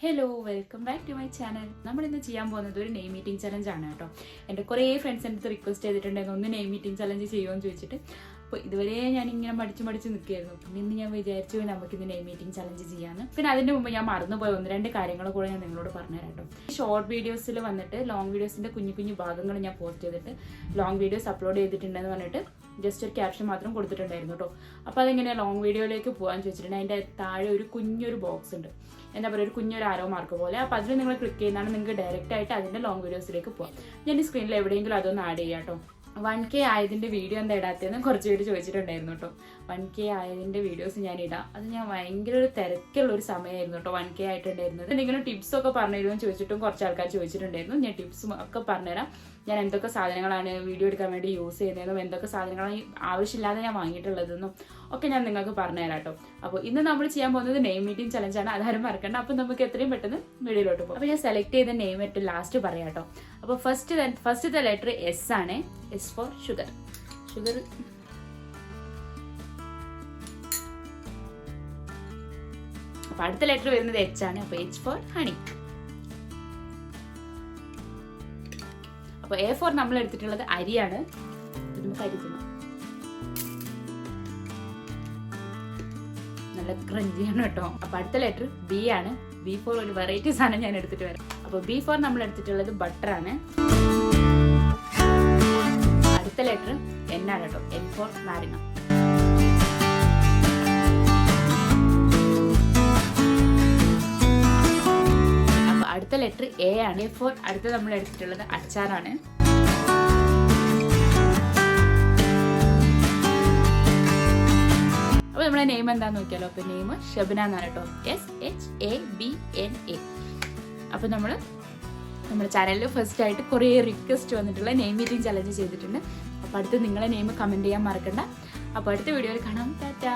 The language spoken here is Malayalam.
Hello, welcome back to my channel. നമ്മളിന്ന് ചെയ്യാൻ പോകുന്നത് ഒരു നെയിം മീറ്റിംഗ് ചലഞ്ച് ആണ് കേട്ടോ. എൻ്റെ കുറേ ഫ്രണ്ട്സ് എൻ്റെ അടുത്ത് റിക്വസ്റ്റ് ചെയ്തിട്ടുണ്ടായിരുന്നു ഒന്ന് നെയിം മീറ്റിംഗ് ചലഞ്ച് ചെയ്യുമെന്ന് ചോദിച്ചിട്ട്. അപ്പോൾ ഇതുവരെ ഞാനിങ്ങനെ മടിച്ച് നിൽക്കുകയായിരുന്നു. പിന്നെ ഇന്ന് ഞാൻ വിചാരിച്ചു നമുക്കിന്ന് നെയിം മീറ്റിംഗ് ചലഞ്ച് ചെയ്യാമെന്ന്. പിന്നെ അതിൻ്റെ മുമ്പ് ഞാൻ മറന്നുപോയ ഒന്ന് രണ്ട് കാര്യങ്ങൾ കൂടെ ഞാൻ നിങ്ങളോട് പറഞ്ഞുതരാം കേട്ടോ. ഷോർട്ട് വീഡിയോസിൽ വന്നിട്ട് ലോങ് വീഡിയോസിൻ്റെ കുഞ്ഞു ഭാഗങ്ങൾ ഞാൻ പോസ്റ്റ് ചെയ്തിട്ട് ലോങ് വീഡിയോസ് അപ്ലോഡ് ചെയ്തിട്ടുണ്ടെന്ന് പറഞ്ഞിട്ട് ജസ്റ്റ് ഒരു ക്യാപ്ഷൻ മാത്രം കൊടുത്തിട്ടുണ്ടായിരുന്നു കേട്ടോ. അപ്പോൾ അതെങ്ങനെയാണ് ലോങ് വീഡിയോയിലേക്ക് പോകാമെന്ന് ചോദിച്ചിട്ടുണ്ടെങ്കിൽ അതിൻ്റെ താഴെ ഒരു കുഞ്ഞൊരു ബോക്സ് ഉണ്ട്, എന്താ പറയുക, ഒരു കുഞ്ഞൊരു ആരോ മാർക്ക് പോലെ. അപ്പോൾ അതിൽ നിങ്ങൾ ക്ലിക്ക് ചെയ്യുന്നതാണ് നിങ്ങൾക്ക് ഡയറക്റ്റ് ആയിട്ട് അതിൻ്റെ ലോങ് വീഡിയോസിലേക്ക് പോകാം. ഞാൻ ഈ സ്ക്രീനിൽ എവിടെയെങ്കിലും അതൊന്ന് ആഡ് ചെയ്യാം കേട്ടോ. 1K ആയതിൻ്റെ വീഡിയോ എന്താ ഇടാത്തതെന്ന് കുറച്ച് പേര് ചോദിച്ചിട്ടുണ്ടായിരുന്നു കേട്ടോ. 1K ആയതിൻ്റെ വീഡിയോസ് ഞാൻ ഇടാം. അത് ഞാൻ ഭയങ്കര ഒരു തിരക്കുള്ള ഒരു സമയമായിരുന്നു കേട്ടോ 1K ആയിട്ടുണ്ടായിരുന്നത്. എന്തെങ്കിലും ടിപ്സൊക്കെ പറഞ്ഞു തരുമെന്ന് ചോദിച്ചിട്ടും കുറച്ച് ആൾക്കാർ ചോദിച്ചിട്ടുണ്ടായിരുന്നു. ഞാൻ ടിപ്സും ഒക്കെ പറഞ്ഞുതരാം. ഞാൻ എന്തൊക്കെ സാധനങ്ങളാണ് വീഡിയോ എടുക്കാൻ വേണ്ടി യൂസ് ചെയ്യുന്നതെന്നും എന്തൊക്കെ സാധനങ്ങളാണ് ആവശ്യമില്ലാതെ ഞാൻ വാങ്ങിയിട്ടുള്ളതെന്നും ഒക്കെ ഞാൻ നിങ്ങൾക്ക് പറഞ്ഞുതരാം കേട്ടോ. അപ്പോൾ ഇന്ന് നമ്മൾ ചെയ്യാൻ പോകുന്നത് നെയിം മീറ്റിംഗ് ചലഞ്ചാണ്, അതാരും മറക്കണ്ട. അപ്പോൾ നമുക്ക് എത്രയും പെട്ടെന്ന് വീഡിയോയിലോട്ട് പോകും. അപ്പോൾ ഞാൻ സെലക്ട് ചെയ്ത നെയിം ഏറ്റവും ലാസ്റ്റ് പറയാം കേട്ടോ. അപ്പോൾ ഫസ്റ്റത്തെ ലെറ്റർ എസ് ആണ്. S four sugar. അപ്പോൾ അടുത്ത ലെറ്റർ വരുന്നത് എച്ച് ആണ്. അപ്പോൾ എച്ച് ഫോർ ഹണി. അപ്പോൾ എ ഫോർ നമ്മൾ എടുത്തിട്ടുള്ളത് അരിയാണ്. നമുക്ക് അരി തിന്നാം, നല്ല ക്രഞ്ചിയാണ് കേട്ടോ. അപ്പൊ അടുത്ത ലെറ്റർ ബി ആണ്. ബി ഫോർ ഒരു വെറൈറ്റി സാധനം ഞാൻ എടുത്തിട്ട് വരാം. അപ്പൊ ബി ഫോർ നമ്മൾ എടുത്തിട്ടുള്ളത് ബട്ടർ ആണ്. അടുത്ത ലെറ്റർ എൻ ആണ് കേട്ടോ. എൻ ഫോർ നാരങ്ങ. അപ്പൊ അടുത്ത ലെറ്റർ എ ആണ്. എ ഫോർ അടുത്ത നമ്മൾ എടുത്തിട്ടുള്ളത് അച്ചാറാണ്. അപ്പോൾ നമ്മുടെ നെയിം എന്താന്ന് നോക്കിയാലോ. അപ്പോൾ നെയിം ഷബ്ന എന്നാണ് കേട്ടോ. SHABNA. അപ്പോൾ നമ്മുടെ ചാനലിൽ ഫസ്റ്റ് ആയിട്ട് കുറേ റിക്വസ്റ്റ് വന്നിട്ടുള്ള നെയിം മീറ്റിംഗ് ചലഞ്ച് ചെയ്തിട്ടുണ്ട്. അപ്പോൾ അടുത്ത് നിങ്ങളെ നെയിം കമൻറ്റ് ചെയ്യാൻ മറക്കണ്ട. അപ്പോൾ അടുത്ത വീഡിയോയിൽ കാണാം. ടാറ്റാ.